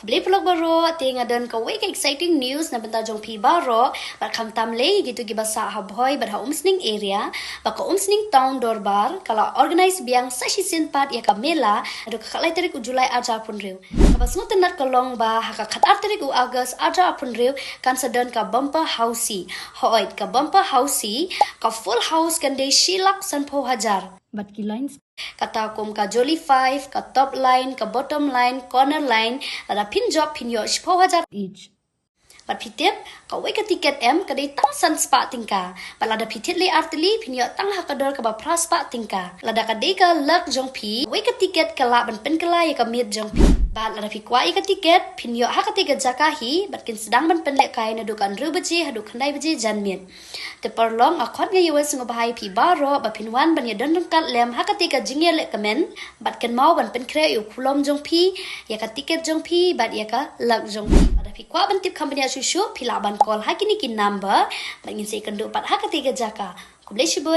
Kubli vlog baro tinga dan kawai ka exciting news na benta jong pi baro bar kham tam le gitu gi basa habhoi bar Umsning area baka Umsning town dorbar kala organize biang sashi sin pat ya ka Mela ado ka khalai tarik u Julai aja pun riu ka basnut tenat kalong ba haka khatar tarik u August aja pun riu kan sedon ka bumper Housie hoit ka bumper Housie ka full house kan de shilak san po hajar bat ki lines kata kum ka jolly 5 ka top line ka bottom line corner line ada pin job pin yo 10,000 each pat pitip ka wei ka tiket em ka dei tang san spa tingka balada pitit le artli pin yo tang ha ka dor ka ba pras spa tingka lada ka dei ka lak jong pi wei ka tiket ka la ban pen kala ya ka mit jong pi bat lada pi kwai ka tiket pin yo ha ka tiket jakahi bat kin sedang ban pen le kai na dukan ru beji hadu khandai beji janmit te perlong akhot nga US ngobahai pi baro ba pinwan ban ya don kat lem ha ka tiket jingye le kamen bat ken mau ban pen kre yu khulom jong pi ya ka tiket jong pi bat ya ka lak jong pi ada pi kwa ban tip company asu pila ban call ha kini kin number ban ngin se kan do pat ha ka tiket jaka ku bless you boy